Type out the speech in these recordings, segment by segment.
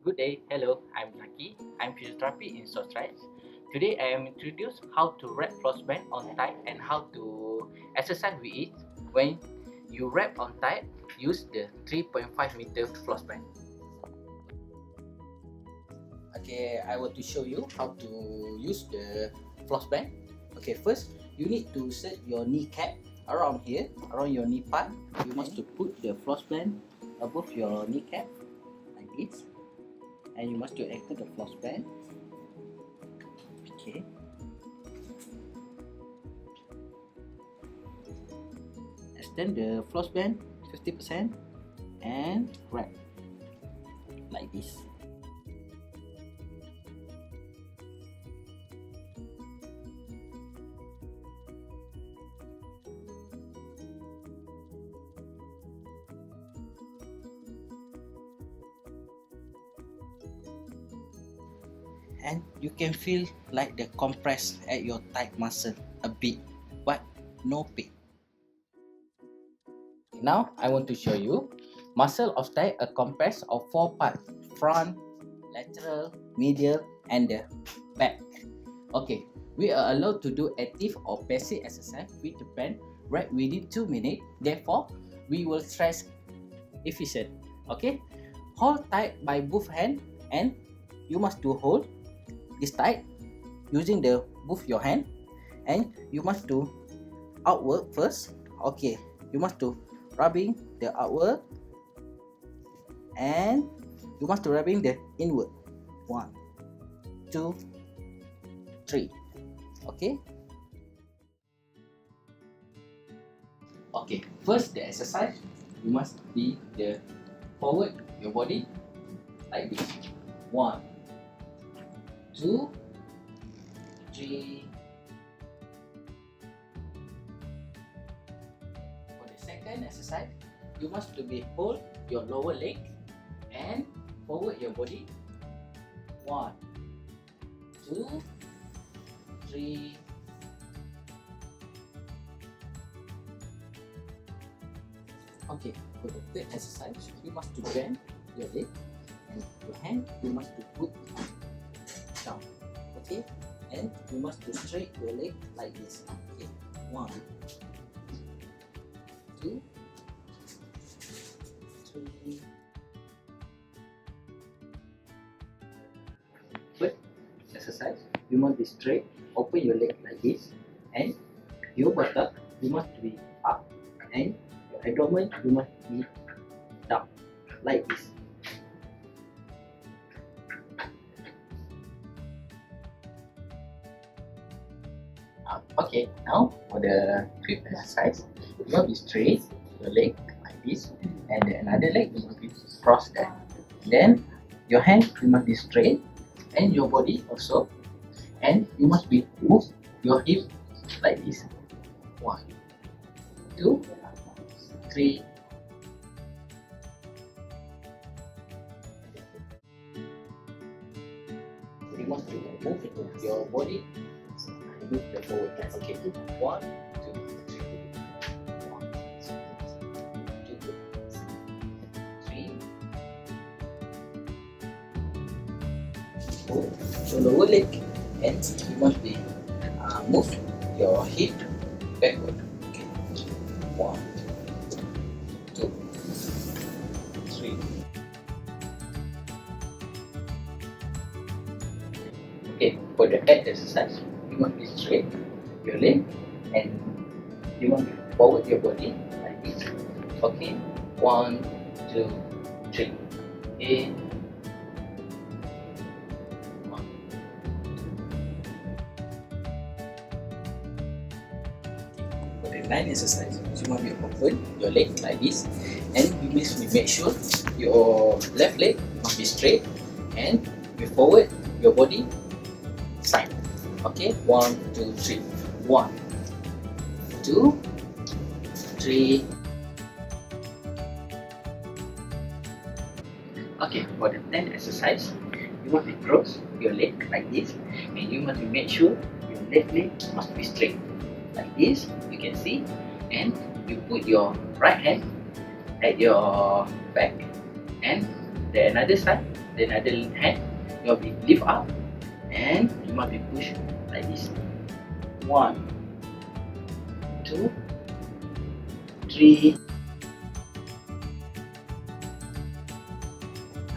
Good day, hello, I'm Lucky. I'm physiotherapy in Sostrides. Today I am introduce how to wrap floss band on tight and how to exercise with it. When you wrap on tight, use the 3.5 meter floss band. Okay, I want to show you how to use the floss band. Okay, first you need to set your kneecap around here, around your knee part. You must to put the floss band above your kneecap like this. And you must to anchor the floss band. Okay. Extend the floss band 50% and wrap like this. And you can feel like the compress at your tight muscle a bit, but no pain. Now I want to show you muscle of thigh a compress of 4 parts: front, lateral, medial, and the back. Okay, we are allowed to do active or passive exercise with the band right within 2 minutes. Therefore, we will stretch efficient. Okay, hold tight by both hands and you must do hold this tight using the both your hand, and you must do outward first. Okay, you must do rubbing the outward and you must do rubbing the inward. 1, 2, 3. Okay. Okay, first the exercise, you must be the forward your body like this. 1, 2, 3. For the second exercise, you must to be hold your lower leg and forward your body. 1, 2, 3. Okay, for the third exercise, you must to bend your leg and your hand you must to put down. Okay, and you must to straight your leg like this. Okay, 1, 2, 3. First exercise, you must be straight. Open your leg like this, and your buttock you must be up, and your abdomen you must be down like this. Okay, now for the fifth exercise, you must be straight your leg like this, and another leg you must be crossed there. Then your hand you must be straight, and your body also, and you must be move your hip like this. 1, 2, 3. You must move your body. Move the forward. Okay. 1, 2, 3. 1, 2, 3. Move your lower leg, and you must be move your hip backward. Okay. 1, 2, 3. Okay. For the head exercise, you must be straight your leg and you must forward your body like this. Okay, 1, 2, 3. In. 1. For the line exercise, you must be open your leg like this, and you must make sure your left leg must be straight and you forward your body side. Okay, 1, 2, 3. 1, 2, 3. Okay, for the 10th exercise, you must be cross your leg like this, and you must make sure your left leg must be straight like this. You can see, and you put your right hand at your back, and the another side the other hand, you will be lift up and you must be pushed like this. 1, 2, 3.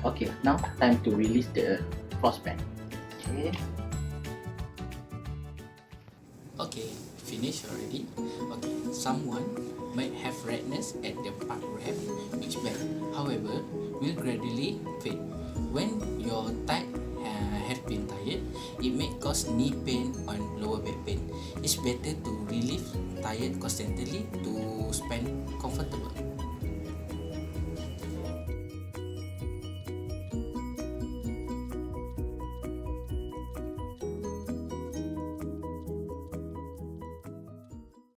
Okay, now time to release the floss band. Okay. Okay, finished already. Okay, someone might have redness at the part wrap each back. However, will gradually fade. When your thigh have been tired, it may cause knee pain and lower back pain. It's better to relieve tired constantly to spend comfortable.